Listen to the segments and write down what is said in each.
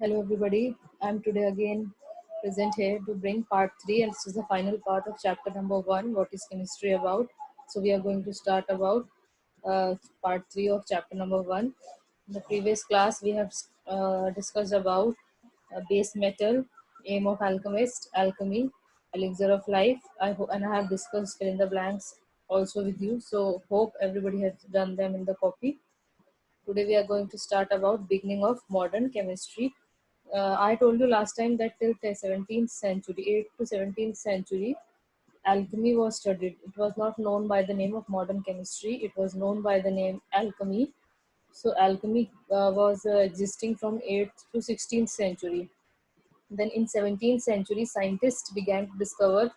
Hello everybody, I'm today again present here to bring part 3, and this is the final part of chapter number 1, what is chemistry about. So we are going to start about part 3 of chapter number 1. In the previous class we have discussed about base metal, aim of alchemist, alchemy, elixir of life. And I have discussed fill in the blanks also with you, so hope everybody has done them in the copy. Today we are going to start about beginning of modern chemistry. I told you last time that till the 17th century, 8th to 17th century, alchemy was studied. It was not known by the name of modern chemistry. It was known by the name alchemy. So alchemy was existing from 8th to 16th century. Then in 17th century, scientists began to discover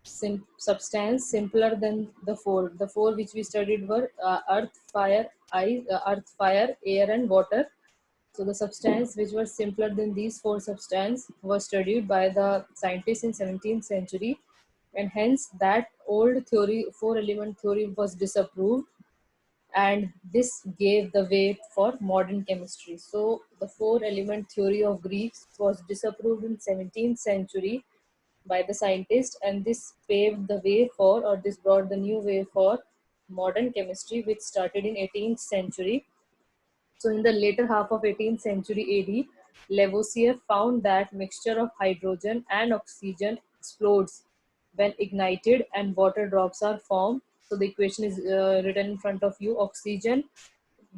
substance simpler than the four. The four which we studied were earth, fire, air, and water. So the substance which was simpler than these four substances was studied by the scientists in 17th century, and hence that old theory, four element theory, was disapproved, and this gave the way for modern chemistry. So the four element theory of Greeks was disapproved in 17th century by the scientists, and this paved the way for, or this brought the new way for modern chemistry, which started in 18th century. So in the later half of 18th century AD, Lavoisier found that mixture of hydrogen and oxygen explodes when ignited and water drops are formed. So the equation is written in front of you. Oxygen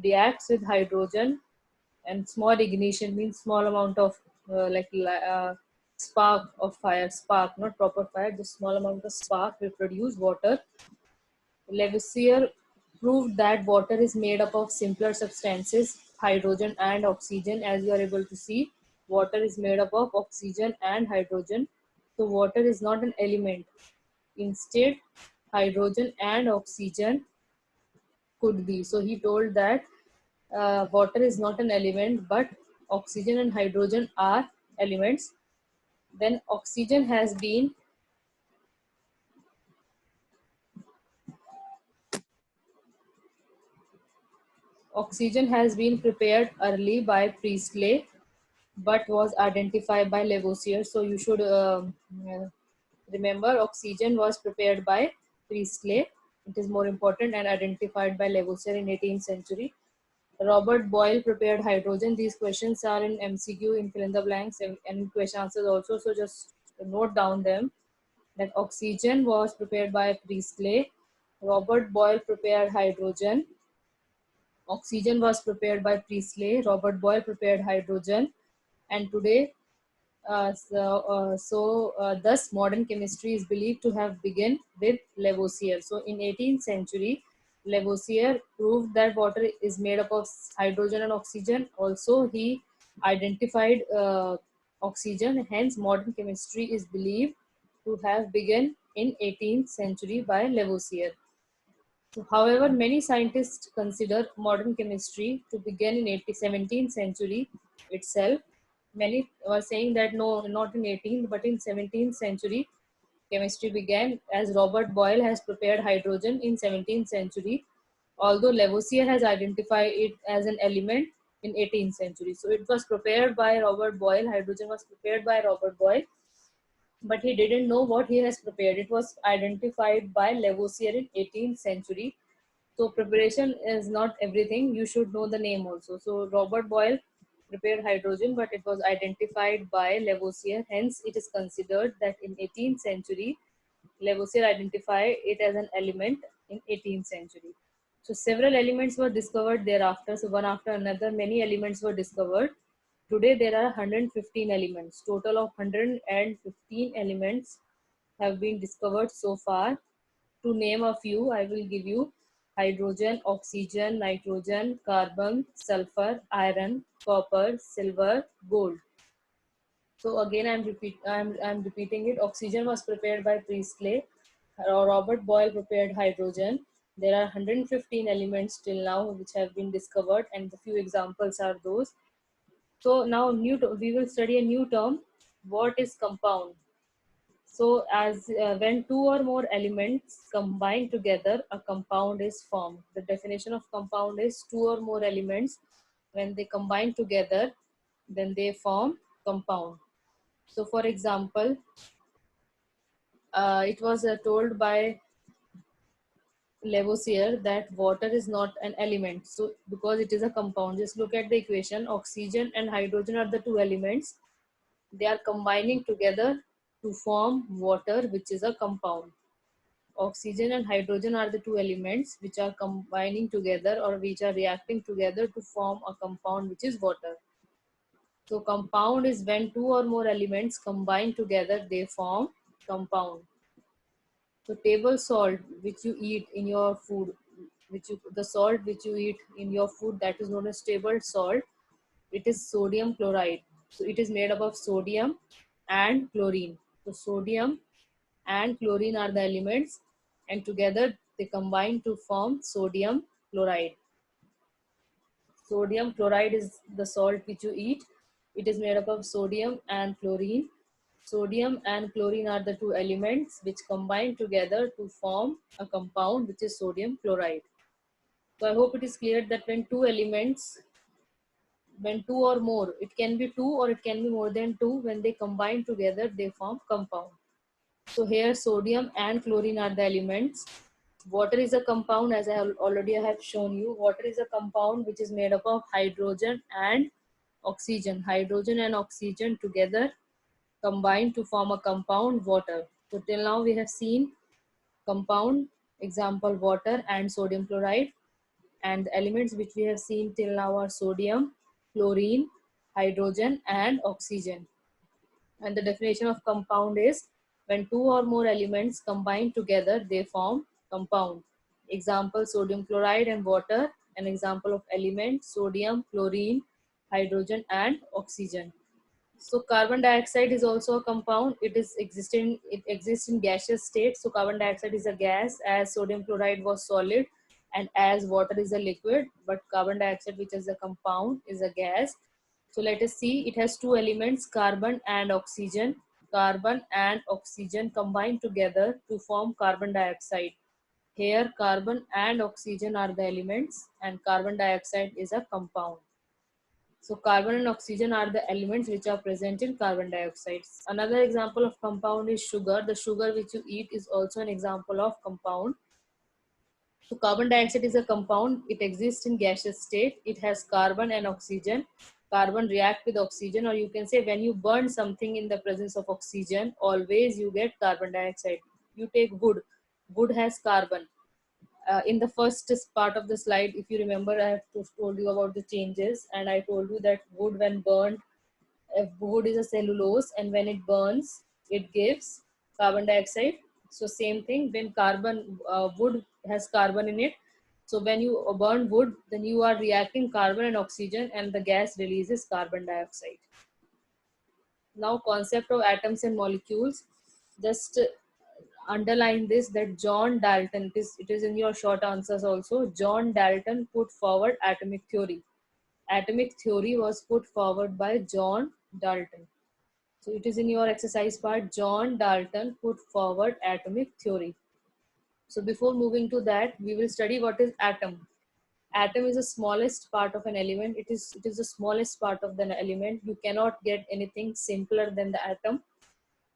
reacts with hydrogen, and small ignition means small amount of spark of fire, spark, not proper fire, just small amount of spark will produce water. Lavoisier proved that water is made up of simpler substances, hydrogen and oxygen. As you are able to see, water is made up of oxygen and hydrogen. So water is not an element. Instead, hydrogen and oxygen could be. So he told that water is not an element, but oxygen and hydrogen are elements. Then oxygen has been prepared early by Priestley, but was identified by Lavoisier. So you should remember, oxygen was prepared by Priestley. It is more important, and identified by Lavoisier in 18th century. Robert Boyle prepared hydrogen. These questions are in MCQ, in fill in the blanks, and question answers also. So just note down them. That oxygen was prepared by Priestley. Robert Boyle prepared hydrogen. Oxygen was prepared by Priestley. Robert Boyle prepared hydrogen. And today, thus modern chemistry is believed to have begun with Lavoisier. So in 18th century, Lavoisier proved that water is made up of hydrogen and oxygen. Also, he identified oxygen. Hence, modern chemistry is believed to have begun in 18th century by Lavoisier. However, many scientists consider modern chemistry to begin in 17th century itself. Many were saying that no, not in 18th, but in 17th century, chemistry began, as Robert Boyle has prepared hydrogen in 17th century, although Lavoisier has identified it as an element in 18th century. So it was prepared by Robert Boyle, hydrogen was prepared by Robert Boyle, but he didn't know what he has prepared. It was identified by Lavoisier in 18th century. So preparation is not everything. You should know the name also. So Robert Boyle prepared hydrogen, but it was identified by Lavoisier. Hence, it is considered that in 18th century, Lavoisier identified it as an element in 18th century. So several elements were discovered thereafter. So one after another, many elements were discovered. Today there are 115 elements. Total of 115 elements have been discovered so far. To name a few, I will give you hydrogen, oxygen, nitrogen, carbon, sulfur, iron, copper, silver, gold. So again, I'm repeating it. Oxygen was prepared by Priestley. Robert Boyle prepared hydrogen. There are 115 elements till now which have been discovered, and the few examples are those. So now we will study a new term. What is compound? So as when two or more elements combine together, a compound is formed. The definition of compound is two or more elements when they combine together. then they form compound. So for example, it was told by Lavoisier that water is not an element. So because it is a compound, just look at the equation. Oxygen and hydrogen are the two elements. They are combining together to form water, which is a compound. Oxygen and hydrogen are the two elements which are combining together or which are reacting together to form a compound, which is water. So compound is when two or more elements combine together, they form compound. So table salt which you eat in your food, the salt which you eat in your food, that is known as table salt. It is sodium chloride. So it is made up of sodium and chlorine. So sodium and chlorine are the elements, and together they combine to form sodium chloride. Sodium chloride is the salt which you eat. It is made up of sodium and chlorine. Sodium and chlorine are the two elements which combine together to form a compound, which is sodium chloride. So I hope it is clear that when two elements, when two or more, it can be two or it can be more than two, when they combine together, they form compound. So here sodium and chlorine are the elements. Water is a compound, as I already have shown you. Water is a compound which is made up of hydrogen and oxygen. Hydrogen and oxygen together combine to form a compound, water. So till now we have seen compound, example water and sodium chloride, and the elements which we have seen till now are sodium, chlorine, hydrogen and oxygen. And the definition of compound is when two or more elements combine together, they form compound. Example, sodium chloride and water. An example of element, sodium, chlorine, hydrogen and oxygen. So carbon dioxide is also a compound. It exists in gaseous state. So carbon dioxide is a gas, as sodium chloride was solid and as water is a liquid, but carbon dioxide, which is a compound, is a gas. So let us see, it has two elements, carbon and oxygen. Carbon and oxygen combine together to form carbon dioxide. Here carbon and oxygen are the elements and carbon dioxide is a compound. So carbon and oxygen are the elements which are present in carbon dioxide. Another example of compound is sugar. The sugar which you eat is also an example of compound. So carbon dioxide is a compound. It exists in gaseous state. It has carbon and oxygen. Carbon react with oxygen, or you can say when you burn something in the presence of oxygen, always you get carbon dioxide. You take wood. Wood has carbon. In the first part of the slide, if you remember, I have told you about the changes, and I told you that wood, when burned, wood is a cellulose, and when it burns, it gives carbon dioxide. So same thing, when wood has carbon in it. So when you burn wood, then you are reacting carbon and oxygen, and the gas releases carbon dioxide. Now, concept of atoms and molecules. Just underline this, that John Dalton, it is in your short answers also. John Dalton put forward atomic theory. Atomic theory was put forward by John Dalton. So it is in your exercise part. John Dalton put forward atomic theory. So before moving to that, we will study what is atom. Atom is the smallest part of an element. It is the smallest part of the element. You cannot get anything simpler than the atom.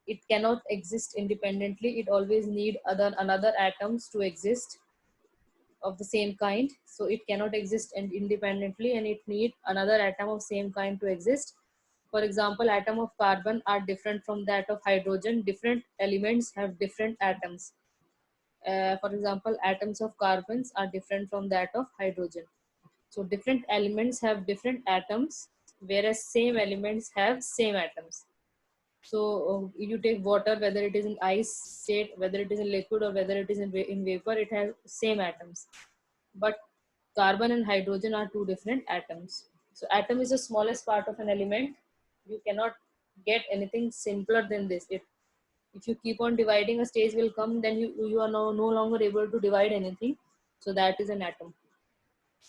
It cannot exist independently. It always need another atoms to exist of the same kind. So it cannot exist independently, and it need another atom of same kind to exist. For example, atom of carbon are different from that of hydrogen. Different elements have different atoms. For example, atoms of carbons are different from that of hydrogen. So different elements have different atoms, whereas same elements have same atoms. So you take water, whether it is in ice state, whether it is in liquid, or whether it is in vapor, it has same atoms. But carbon and hydrogen are two different atoms. So atom is the smallest part of an element. You cannot get anything simpler than this. If you keep on dividing, a stage will come, then you are no longer able to divide anything. So that is an atom.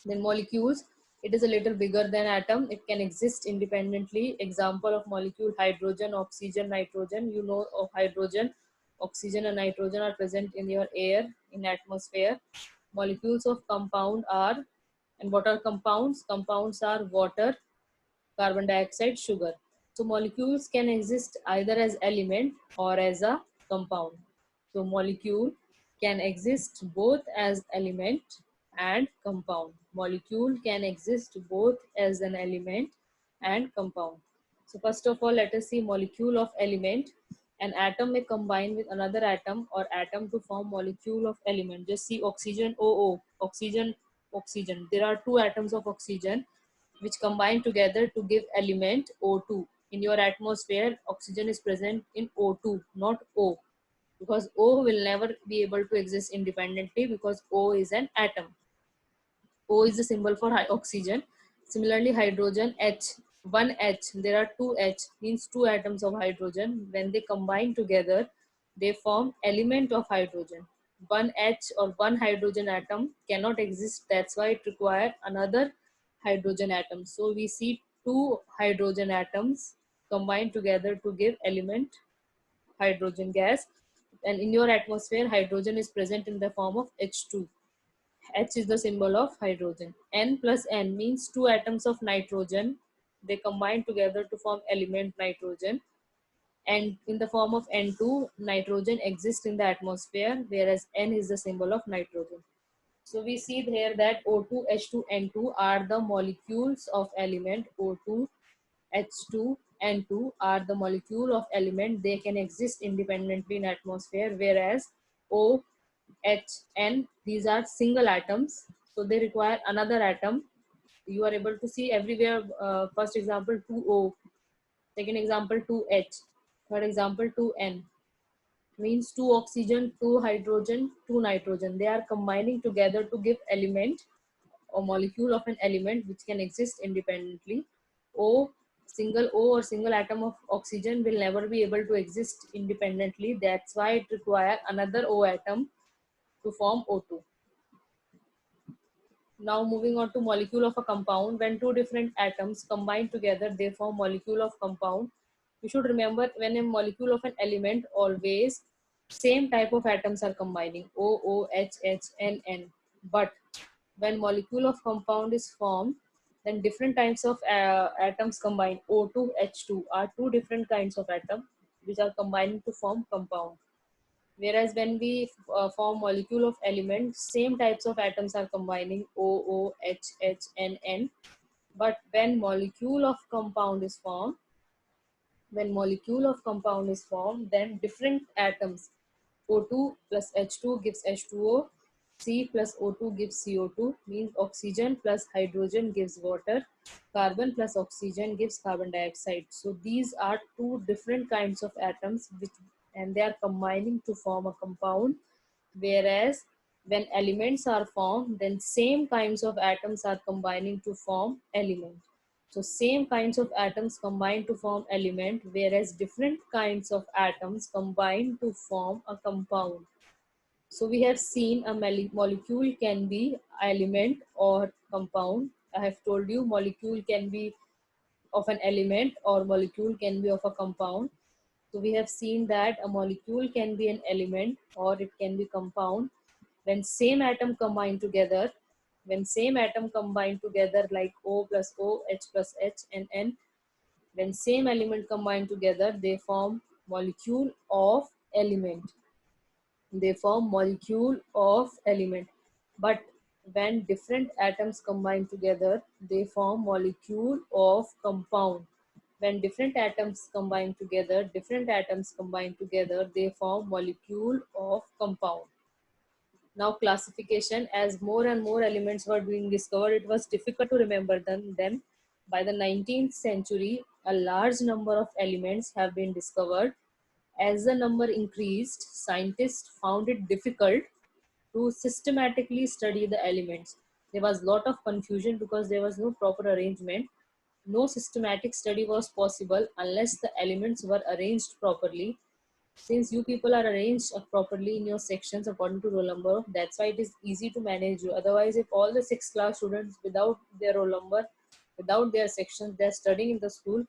Then molecules, it is a little bigger than atom. It can exist independently. Example of molecule, hydrogen, oxygen, nitrogen. You know of hydrogen, oxygen and nitrogen are present in your air, in atmosphere. Molecules of compound are, and what are compounds? Compounds are water, carbon dioxide, sugar. So molecules can exist either as element or as a compound. So molecule can exist both as element and compound. Molecule can exist both as an element and compound. So first of all, let us see molecule of element. An atom may combine with another atom or atom to form molecule of element. Just see oxygen, OO, oxygen, oxygen. There are two atoms of oxygen which combine together to give element O2. In your atmosphere, oxygen is present in O2, not O, because O will never be able to exist independently because O is an atom. O is the symbol for oxygen. Similarly, hydrogen, H, one H, there are two H, means two atoms of hydrogen. When they combine together, they form element of hydrogen. One H or one hydrogen atom cannot exist. That's why it requires another hydrogen atom. So we see two hydrogen atoms combine together to give element hydrogen gas. And in your atmosphere, hydrogen is present in the form of H2. H is the symbol of hydrogen. N plus N means two atoms of nitrogen. They combine together to form element nitrogen. And in the form of N2, nitrogen exists in the atmosphere, whereas N is the symbol of nitrogen. So we see here that O2, H2, N2 are the molecules of element. O2, H2, N2 are the molecule of element. They can exist independently in atmosphere, whereas O, H, N, these are single atoms. So they require another atom. You are able to see everywhere. First example 2O, second example 2H, third example 2N. Means two oxygen, two hydrogen, two nitrogen. They are combining together to give element or molecule of an element which can exist independently. O, single O or single atom of oxygen will never be able to exist independently. That's why it requires another O atom to form O2. Now moving on to molecule of a compound. When two different atoms combine together, they form molecule of compound. You should remember when a molecule of an element, always same type of atoms are combining, O, O, H, H, N, N. But when molecule of compound is formed, then different types of atoms combine. O2, H2 are two different kinds of atoms which are combining to form compound. Whereas when we form molecule of element, same types of atoms are combining, O, O, H, H, N, N. But when molecule of compound is formed, then different atoms, O2 plus H2 gives H2O, C plus O2 gives CO2, means oxygen plus hydrogen gives water, carbon plus oxygen gives carbon dioxide. So these are two different kinds of atoms and they are combining to form a compound. Whereas when elements are formed, then same kinds of atoms are combining to form element. So same kinds of atoms combine to form element, whereas different kinds of atoms combine to form a compound. So we have seen a molecule can be element or compound. I have told you molecule can be of an element or molecule can be of a compound. So we have seen that a molecule can be an element or it can be compound when same atom combine together. When same atom combine together like O plus O, H plus H and N, when same element combine together, they form molecule of element. They form molecule of element. But when different atoms combine together, they form molecule of compound. When different atoms combine together, they form molecule of compound. Now classification, as more and more elements were being discovered, it was difficult to remember them. By the 19th century, a large number of elements have been discovered. As the number increased, scientists found it difficult to systematically study the elements. There was a lot of confusion because there was no proper arrangement. No systematic study was possible unless the elements were arranged properly. Since you people are arranged properly in your sections according to roll number, that's why it is easy to manage you. Otherwise, if all the 6th class students without their roll number, without their sections, they're studying in the school,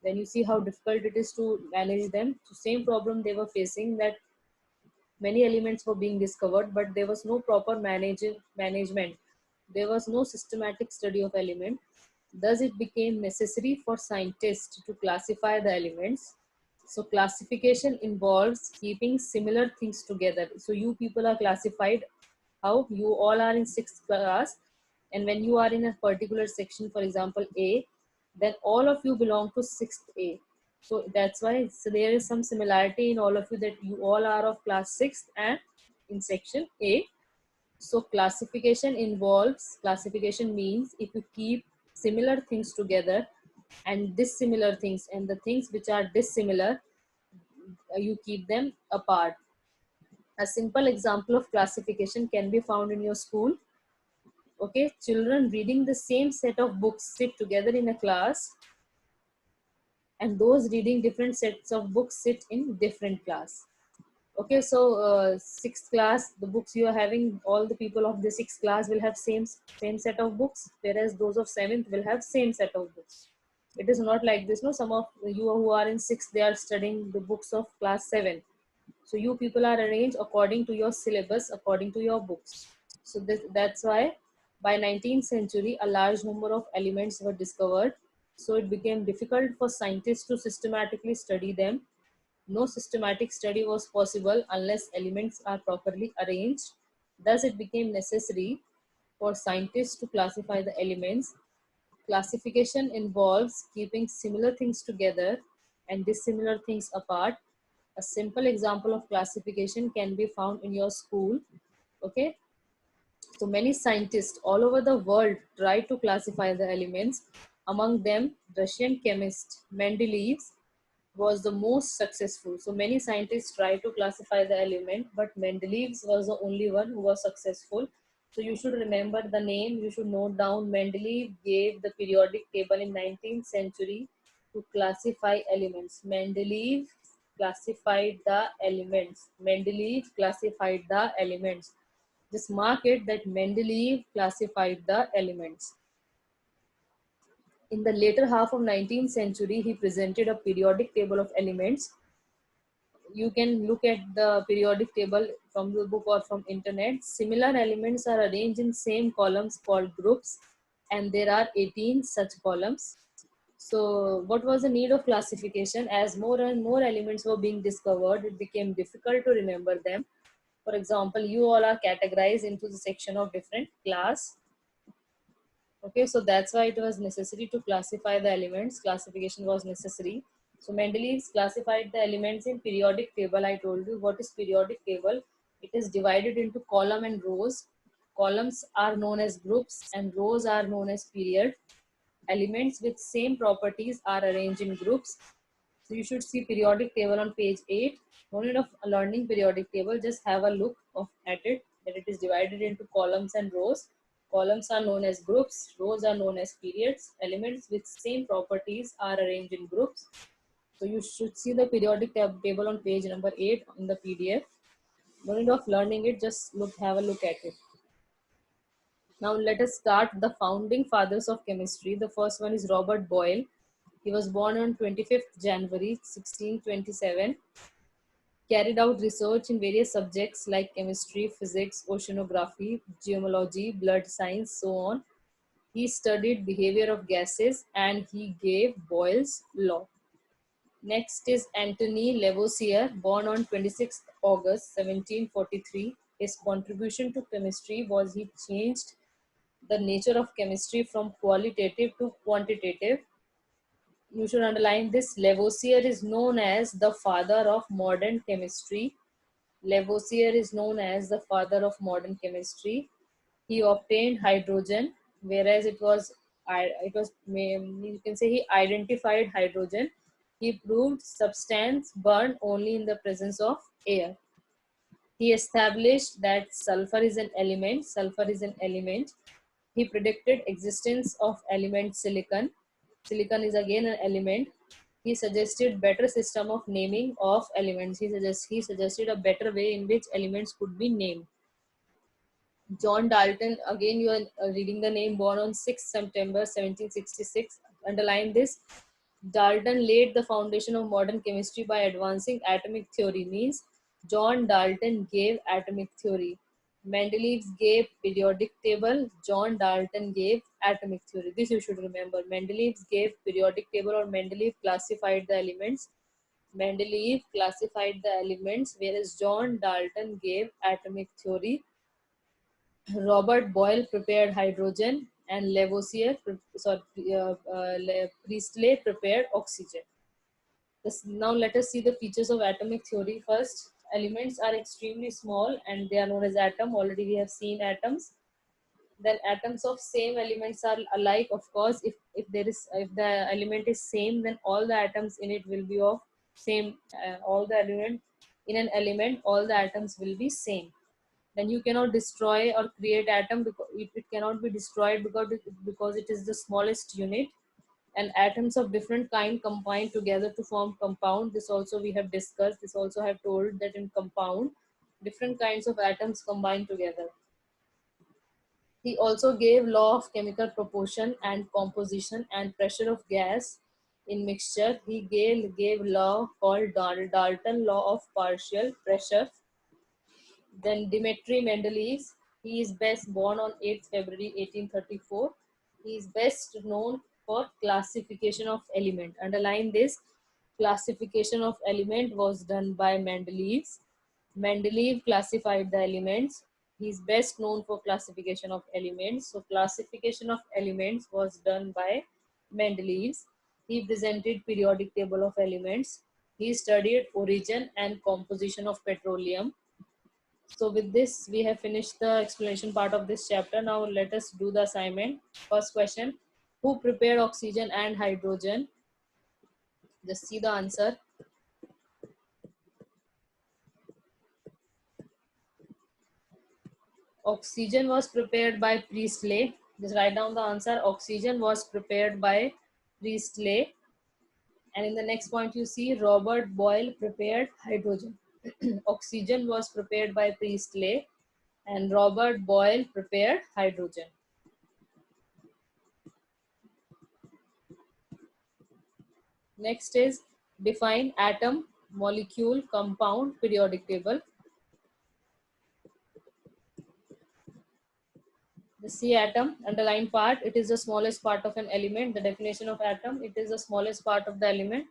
then you see how difficult it is to manage them. So same problem they were facing, that many elements were being discovered, but there was no proper management. There was no systematic study of element. Thus, it became necessary for scientists to classify the elements. So, classification involves keeping similar things together. So, you people are classified how you all are in sixth class, and when you are in a particular section, for example, A, then all of you belong to sixth A. So, that's why there is some similarity in all of you, that you all are of class sixth and in section A. So classification means if you keep similar things together and dissimilar things, and the things which are dissimilar, you keep them apart. A simple example of classification can be found in your school. Okay, children reading the same set of books sit together in a class, and those reading different sets of books sit in different class. Okay, so sixth class, the books you are having, all the people of the sixth class will have same set of books, whereas those of seventh will have same set of books. It is not like this. No, some of you who are in sixth, they are studying the books of class 7. So you people are arranged according to your syllabus, according to your books. So that's why by 19th century, a large number of elements were discovered. So it became difficult for scientists to systematically study them. No systematic study was possible unless elements are properly arranged. Thus, it became necessary for scientists to classify the elements. Classification involves keeping similar things together and dissimilar things apart. A simple example of classification can be found in your school. Okay, so many scientists all over the world try to classify the elements. Among them, Russian chemist Mendeleev was the most successful. So many scientists try to classify the element, but Mendeleev was the only one who was successful. So you should remember the name, you should note down. Mendeleev gave the periodic table in 19th century to classify elements. Mendeleev classified the elements. Mendeleev classified the elements. Just mark it that Mendeleev classified the elements. In the later half of 19th century, he presented a periodic table of elements. You can look at the periodic table from the book or from internet. Similar elements are arranged in same columns called groups, and there are 18 such columns. So what was the need of classification? As more and more elements were being discovered, it became difficult to remember them. For example, you all are categorized into the section of different class. Okay, so that's why it was necessary to classify the elements. Classification was necessary. So Mendeleev classified the elements in periodic table. I told you what is periodic table. It is divided into column and rows. Columns are known as groups and rows are known as period. Elements with same properties are arranged in groups. So you should see periodic table on page 8. No need of learning periodic table, just have a look at it, that it is divided into columns and rows. Columns are known as groups, rows are known as periods. Elements with same properties are arranged in groups. So you should see the periodic table on page number 8 in the PDF. No need of learning it, just have a look at it. Now let us start the founding fathers of chemistry. The first one is Robert Boyle. He was born on 25th January 1627. Carried out research in various subjects like chemistry, physics, oceanography, geology, blood science, so on. He studied behavior of gases and he gave Boyle's law. Next is Antony Lavoisier, born on 26th August 1743. His contribution to chemistry was he changed the nature of chemistry from qualitative to quantitative. You should underline this. Lavoisier is known as the father of modern chemistry. Lavoisier is known as the father of modern chemistry. He obtained hydrogen, whereas you can say he identified hydrogen. He proved substance burn only in the presence of air. He established that sulfur is an element. Sulfur is an element. He predicted existence of element silicon. Silicon is again an element. He suggested better system of naming of elements. He suggested a better way in which elements could be named. John Dalton, again you are reading the name, born on 6th September 1766. Underline this. Dalton laid the foundation of modern chemistry by advancing atomic theory. Means John Dalton gave atomic theory. Mendeleev gave periodic table. John Dalton gave atomic theory. This you should remember. Mendeleev gave periodic table, or Mendeleev classified the elements. Mendeleev classified the elements, whereas John Dalton gave atomic theory. Robert Boyle prepared hydrogen, and Priestley prepared oxygen. Now let us see the features of atomic theory. First, elements are extremely small and they are known as atom. Already we have seen atoms. Then atoms of same elements are alike. Of course, if the element is same, then all the atoms in it will be of same. All the element in an element, all the atoms will be same. Then you cannot destroy or create atom, because it cannot be destroyed because it is the smallest unit, and atoms of different kind combine together to form compound. This also we have discussed. This also I have told that in compound, different kinds of atoms combine together. He also gave law of chemical proportion and composition and pressure of gas in mixture. He gave law called Dalton law of partial pressure. Then Dmitry Mendeleev, he is best born on 8th February 1834. He is best known for classification of element. Underline this, classification of element was done by Mendeleev. Mendeleev classified the elements. He is best known for classification of elements. So classification of elements was done by Mendeleev. He presented periodic table of elements. He studied origin and composition of petroleum. So with this, we have finished the explanation part of this chapter. Now let us do the assignment. First question, who prepared oxygen and hydrogen? Just see the answer. Oxygen was prepared by Priestley. Just write down the answer. Oxygen was prepared by Priestley. And in the next point, you see Robert Boyle prepared hydrogen. Oxygen was prepared by Priestley, and Robert Boyle prepared hydrogen. Next is define atom, molecule, compound, periodic table. The C atom, underline part, it is the smallest part of an element. The definition of atom, it is the smallest part of the element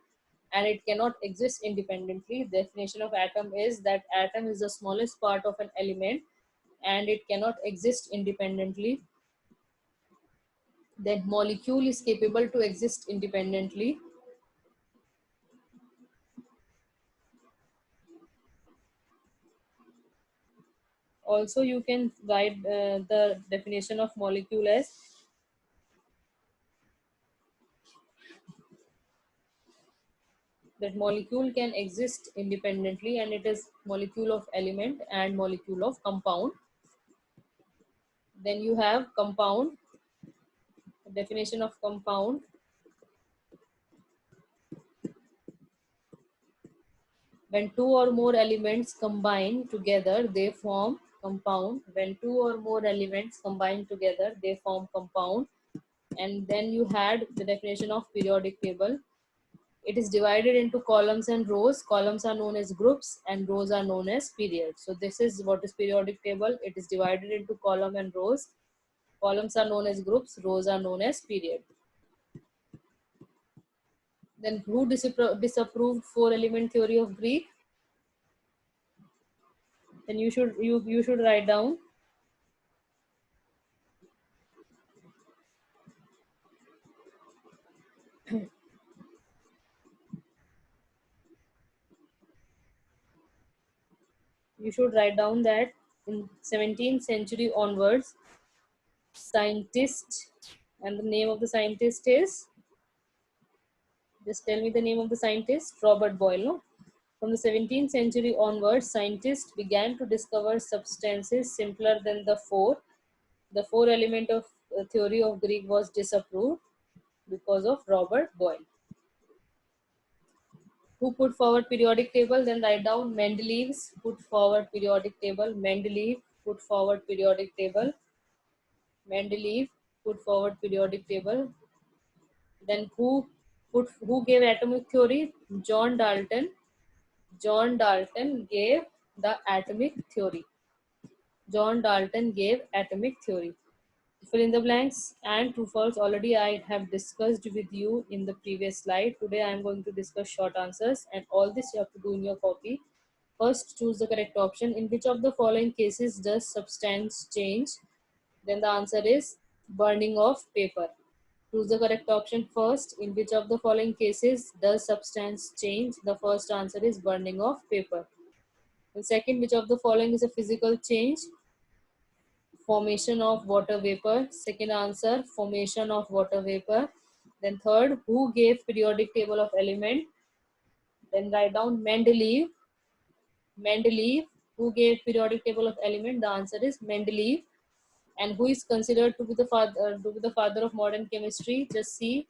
and it cannot exist independently. The definition of atom is that atom is the smallest part of an element and it cannot exist independently. Then molecule is capable to exist independently. Also, you can write the definition of molecule as that molecule can exist independently and it is molecule of element and molecule of compound. Then you have compound, definition of compound. When two or more elements combine together, they form compound. When two or more elements combine together, they form compound. And then you had the definition of periodic table. It is divided into columns and rows. Columns are known as groups and rows are known as periods. So this is what is periodic table. It is divided into column and rows. Columns are known as groups, rows are known as period. Then who disapproved four element theory of Greek? Then you should write down. You should write down that in 17th century onwards, scientist, and the name of the scientist is, just tell me the name of the scientist, Robert Boyle. No? From the 17th century onwards, scientists began to discover substances simpler than the four. The four element of theory of Greek was disapproved because of Robert Boyle. Who put forward periodic table? Then write down Mendeleev's put forward periodic table. Mendeleev put forward periodic table. Mendeleev put forward periodic table. Then who gave atomic theory? John Dalton. John Dalton gave the atomic theory. John Dalton gave atomic theory. Fill in the blanks and true false already I have discussed with you in the previous slide. Today I am going to discuss short answers, and all this you have to do in your copy. First, choose the correct option. In which of the following cases does substance change? Then the answer is burning of paper. Choose the correct option first. In which of the following cases does substance change? The first answer is burning of paper. And second, which of the following is a physical change? Formation of water vapor. Second answer, formation of water vapor. Then third, who gave periodic table of element? Then write down Mendeleev. Mendeleev, who gave periodic table of element? The answer is Mendeleev. And who is considered to be the father of modern chemistry? Just see,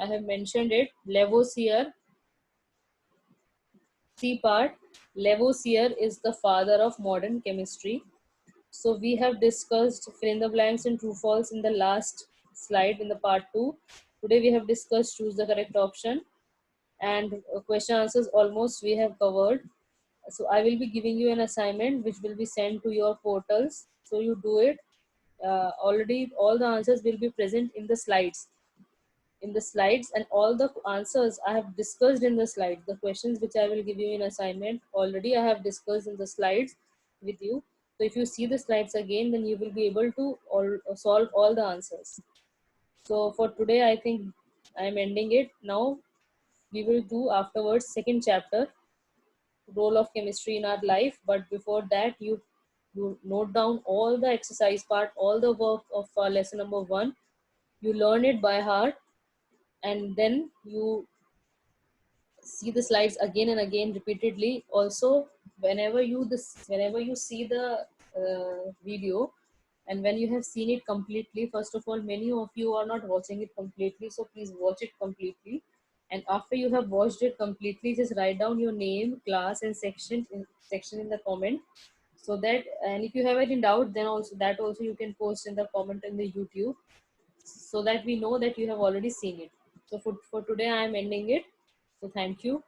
I have mentioned it. Lavoisier. C part. Lavoisier is the father of modern chemistry. So we have discussed fill in the blanks and true false in the last slide in the part 2. Today we have discussed choose the correct option, and question answers almost we have covered. So I will be giving you an assignment which will be sent to your portals. So you do it. Already all the answers will be present in the slides, and all the answers I have discussed in the slides. The questions which I will give you in assignment already I have discussed in the slides with you. So if you see the slides again, then you will be able to solve all the answers. So for today, I think I am ending it. Now we will do afterwards second chapter, role of chemistry in our life. But before that, you note down all the exercise part, all the work of lesson number 1. You learn it by heart, and then you see the slides again and again repeatedly. Also, whenever you see the video, and when you have seen it completely, first of all, many of you are not watching it completely, so please watch it completely. And after you have watched it completely, just write down your name, class, and section in the comment, so that, and if you have any doubt, then also you can post in the comment in the YouTube, so that we know that you have already seen it. So for today I am ending it. So thank you.